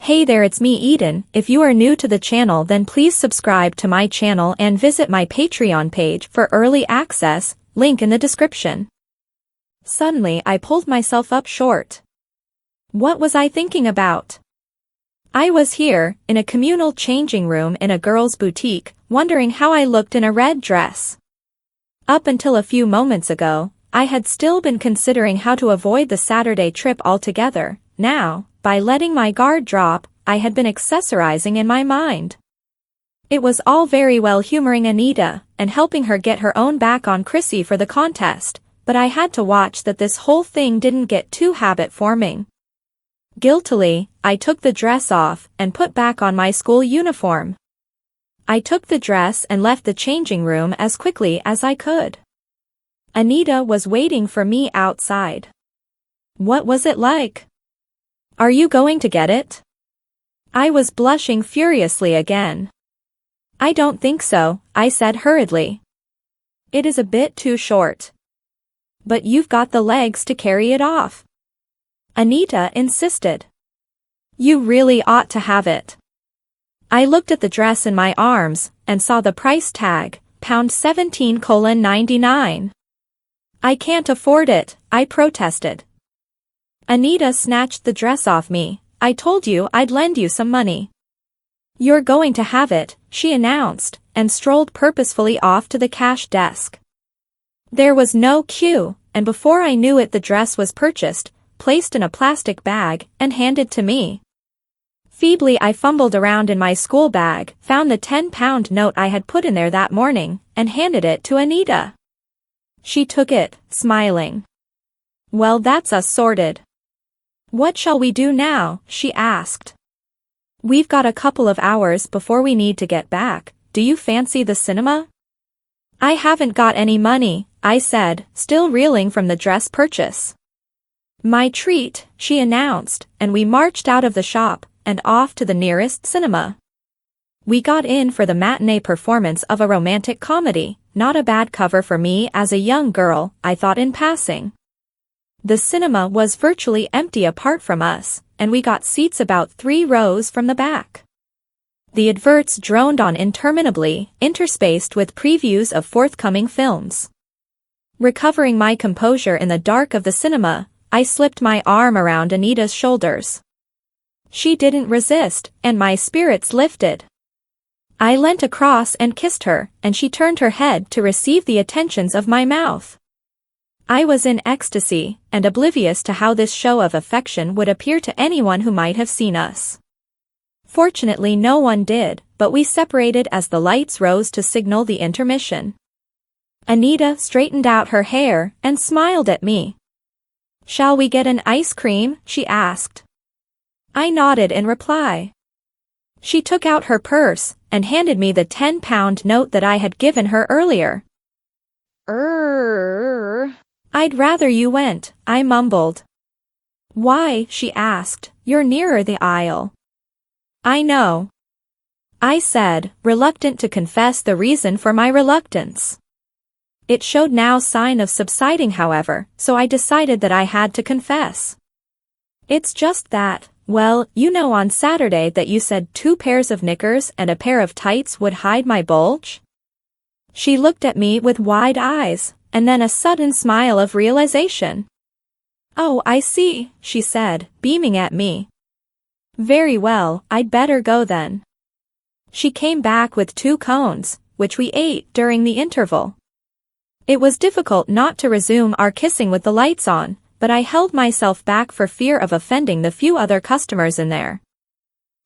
Hey there, it's me Eden. If you are new to the channel, then please subscribe to my channel and visit my Patreon page for early access, link in the description. Suddenly I pulled myself up short. What was I thinking about? I was here, in a communal changing room in a girl's boutique, wondering how I looked in a red dress. Up until a few moments ago, I had still been considering how to avoid the Saturday trip altogether. Now, by letting my guard drop, I had been accessorizing in my mind. It was all very well humoring Anita and helping her get her own back on Chrissy for the contest, but I had to watch that this whole thing didn't get too habit-forming. Guiltily, I took the dress off and put back on my school uniform. I took the dress and left the changing room as quickly as I could. Anita was waiting for me outside. What was it like? Are you going to get it? I was blushing furiously again. I don't think so, I said hurriedly. It is a bit too short. But you've got the legs to carry it off. Anita insisted. You really ought to have it. I looked at the dress in my arms and saw the price tag, £17.99. I can't afford it, I protested. Anita snatched the dress off me. I told you I'd lend you some money. You're going to have it, she announced, and strolled purposefully off to the cash desk. There was no queue, and before I knew it the dress was purchased, placed in a plastic bag, and handed to me. Feebly I fumbled around in my school bag, found the £10 note I had put in there that morning, and handed it to Anita. She took it, smiling. Well, that's us sorted. What shall we do now? She asked. We've got a couple of hours before we need to get back. Do you fancy the cinema? I haven't got any money, I said, still reeling from the dress purchase. My treat, she announced, and we marched out of the shop and off to the nearest cinema. We got in for the matinee performance of a romantic comedy, not a bad cover for me as a young girl, I thought in passing. The cinema was virtually empty apart from us, and we got seats about 3 rows from the back. The adverts droned on interminably, interspaced with previews of forthcoming films. Recovering my composure in the dark of the cinema, I slipped my arm around Anita's shoulders. She didn't resist, and my spirits lifted. I leant across and kissed her, and she turned her head to receive the attentions of my mouth. I was in ecstasy, and oblivious to how this show of affection would appear to anyone who might have seen us. Fortunately no one did, but we separated as the lights rose to signal the intermission. Anita straightened out her hair and smiled at me. Shall we get an ice cream? She asked. I nodded in reply. She took out her purse and handed me the £10 note that I had given her earlier. I'd rather you went, I mumbled. Why? She asked. You're nearer the aisle. I know. I said, reluctant to confess the reason for my reluctance. It showed no sign of subsiding, however, so I decided that I had to confess. It's just that, well, you know on Saturday that you said 2 pairs of knickers and a pair of tights would hide my bulge? She looked at me with wide eyes, and then a sudden smile of realization. Oh, I see, she said, beaming at me. Very well, I'd better go then. She came back with 2 cones, which we ate during the interval. It was difficult not to resume our kissing with the lights on, but I held myself back for fear of offending the few other customers in there.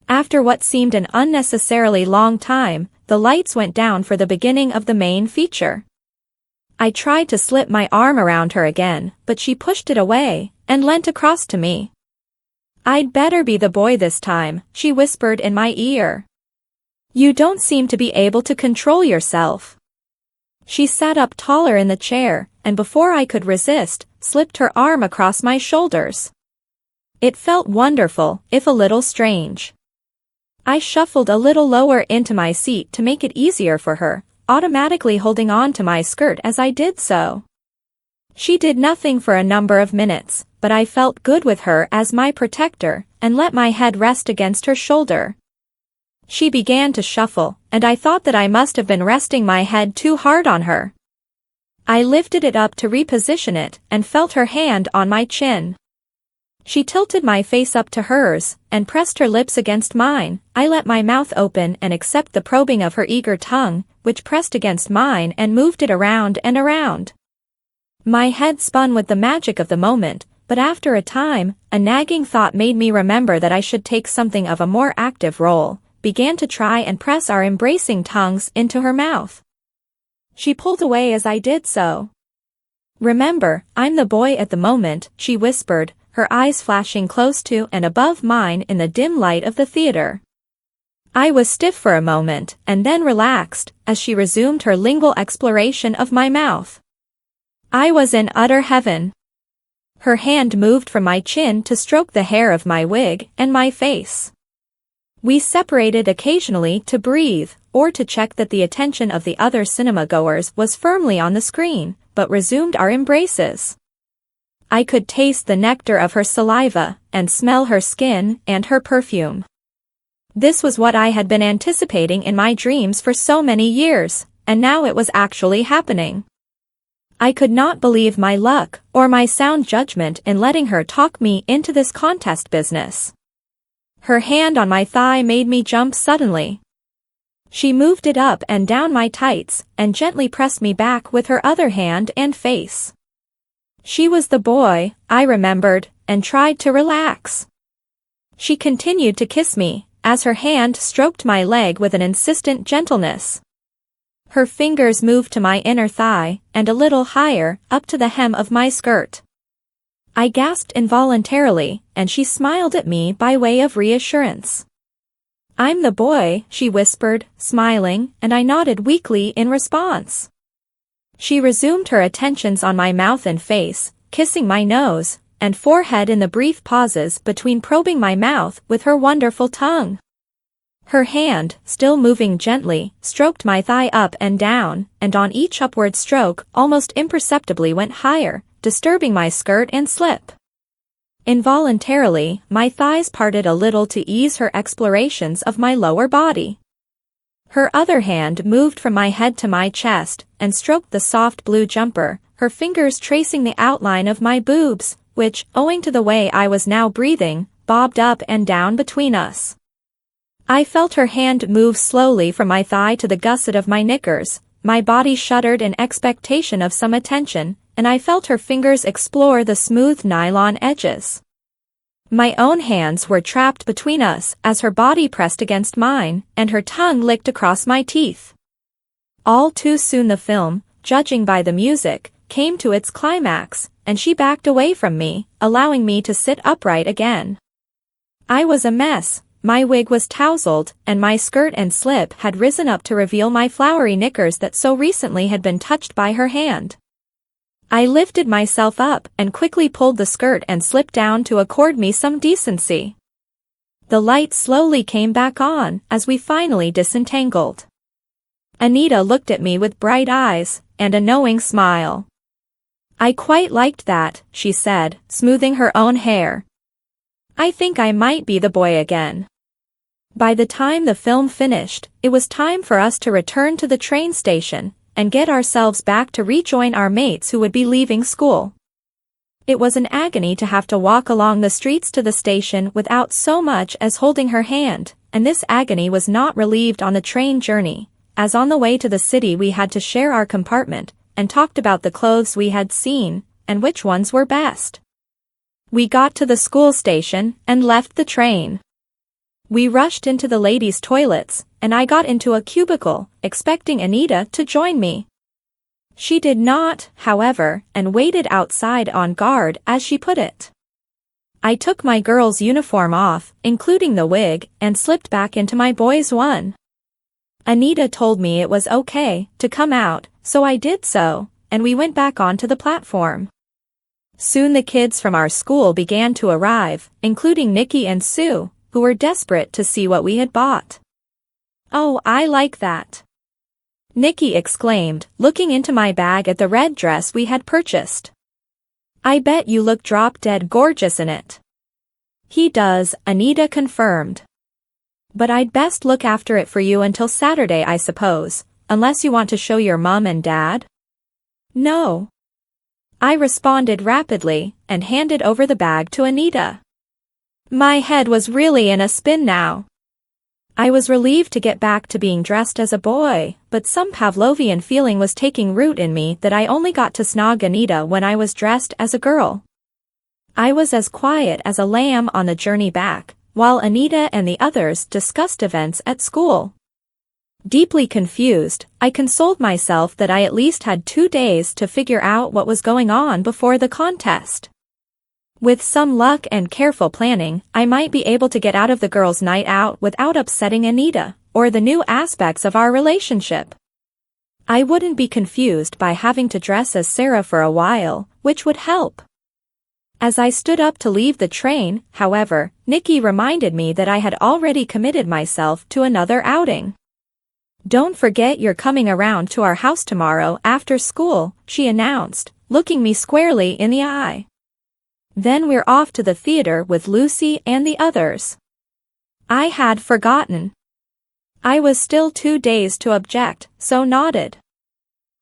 After what seemed an unnecessarily long time, the lights went down for the beginning of the main feature. I tried to slip my arm around her again, but she pushed it away and leant across to me. I'd better be the boy this time, she whispered in my ear. You don't seem to be able to control yourself. She sat up taller in the chair, and before I could resist, slipped her arm across my shoulders. It felt wonderful, if a little strange. I shuffled a little lower into my seat to make it easier for her, automatically holding on to my skirt as I did so. She did nothing for a number of minutes, but I felt good with her as my protector, and let my head rest against her shoulder. She began to shuffle, and I thought that I must have been resting my head too hard on her. I lifted it up to reposition it, and felt her hand on my chin. She tilted my face up to hers, and pressed her lips against mine. I let my mouth open and accept the probing of her eager tongue, which pressed against mine and moved it around and around. My head spun with the magic of the moment, but after a time, a nagging thought made me remember that I should take something of a more active role, began to try and press our embracing tongues into her mouth. She pulled away as I did so. "Remember, I'm the boy at the moment," she whispered, her eyes flashing close to and above mine in the dim light of the theater. I was stiff for a moment, and then relaxed, as she resumed her lingual exploration of my mouth. I was in utter heaven. Her hand moved from my chin to stroke the hair of my wig and my face. We separated occasionally to breathe, or to check that the attention of the other cinema-goers was firmly on the screen, but resumed our embraces. I could taste the nectar of her saliva, and smell her skin and her perfume. This was what I had been anticipating in my dreams for so many years, and now it was actually happening. I could not believe my luck, or my sound judgment in letting her talk me into this contest business. Her hand on my thigh made me jump suddenly. She moved it up and down my tights, and gently pressed me back with her other hand and face. She was the boy, I remembered, and tried to relax. She continued to kiss me, as her hand stroked my leg with an insistent gentleness. Her fingers moved to my inner thigh, and a little higher, up to the hem of my skirt. I gasped involuntarily, and she smiled at me by way of reassurance. "I'm the boy," she whispered, smiling, and I nodded weakly in response. She resumed her attentions on my mouth and face, kissing my nose and forehead in the brief pauses between probing my mouth with her wonderful tongue. Her hand, still moving gently, stroked my thigh up and down, and on each upward stroke almost imperceptibly went higher, disturbing my skirt and slip. Involuntarily, my thighs parted a little to ease her explorations of my lower body. Her other hand moved from my head to my chest, and stroked the soft blue jumper, her fingers tracing the outline of my boobs, which, owing to the way I was now breathing, bobbed up and down between us. I felt her hand move slowly from my thigh to the gusset of my knickers. My body shuddered in expectation of some attention, and I felt her fingers explore the smooth nylon edges. My own hands were trapped between us as her body pressed against mine, and her tongue licked across my teeth. All too soon the film, judging by the music, came to its climax, and she backed away from me, allowing me to sit upright again. I was a mess. My wig was tousled, and my skirt and slip had risen up to reveal my flowery knickers that so recently had been touched by her hand. I lifted myself up and quickly pulled the skirt and slip down to accord me some decency. The light slowly came back on as we finally disentangled. Anita looked at me with bright eyes and a knowing smile. "I quite liked that," she said, smoothing her own hair. "I think I might be the boy again." By the time the film finished, it was time for us to return to the train station and get ourselves back to rejoin our mates who would be leaving school. It was an agony to have to walk along the streets to the station without so much as holding her hand, and this agony was not relieved on the train journey, as on the way to the city we had to share our compartment, and talked about the clothes we had seen, and which ones were best. We got to the school station and left the train. We rushed into the ladies' toilets, and I got into a cubicle, expecting Anita to join me. She did not, however, and waited outside on guard, as she put it. I took my girl's uniform off, including the wig, and slipped back into my boy's one. Anita told me it was okay to come out, so I did so, and we went back onto the platform. Soon the kids from our school began to arrive, including Nikki and Sue, who were desperate to see what we had bought. "Oh, I like that," Nikki exclaimed, looking into my bag at the red dress we had purchased. I bet you look drop-dead gorgeous in it. He does, Anita confirmed. But I'd best look after it for you until Saturday, I suppose, unless you want to show your mom and dad? No. I responded rapidly, and handed over the bag to Anita. My head was really in a spin now. I was relieved to get back to being dressed as a boy, but some Pavlovian feeling was taking root in me that I only got to snog Anita when I was dressed as a girl. I was as quiet as a lamb on the journey back, while Anita and the others discussed events at school. Deeply confused, I consoled myself that I at least had 2 days to figure out what was going on before the contest. With some luck and careful planning, I might be able to get out of the girls' night out without upsetting Anita, or the new aspects of our relationship. I wouldn't be confused by having to dress as Sarah for a while, which would help. As I stood up to leave the train, however, Nikki reminded me that I had already committed myself to another outing. Don't forget you're coming around to our house tomorrow after school, she announced, looking me squarely in the eye. Then we're off to the theater with Lucy and the others. I had forgotten. I was still too dazed to object, so nodded.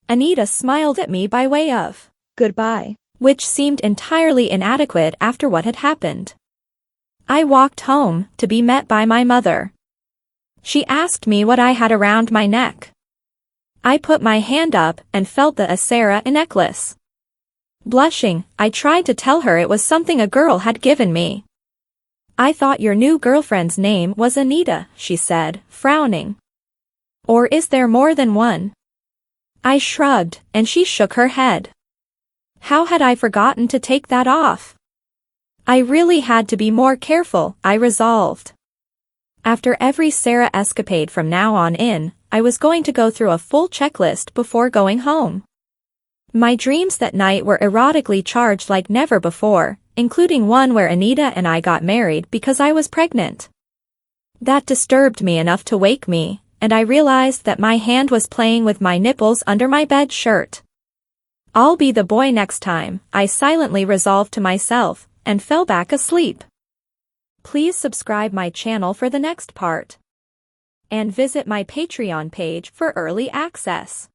Anita smiled at me by way of goodbye, which seemed entirely inadequate after what had happened. I walked home, to be met by my mother. She asked me what I had around my neck. I put my hand up and felt the Sarah necklace. Blushing, I tried to tell her it was something a girl had given me. I thought your new girlfriend's name was Anita, she said, frowning. Or is there more than one? I shrugged, and she shook her head. How had I forgotten to take that off? I really had to be more careful, I resolved. After every Sarah escapade from now on in, I was going to go through a full checklist before going home. My dreams that night were erotically charged like never before, including one where Anita and I got married because I was pregnant. That disturbed me enough to wake me, and I realized that my hand was playing with my nipples under my bed shirt. I'll be the boy next time, I silently resolved to myself, and fell back asleep. Please subscribe my channel for the next part. And visit my Patreon page for early access.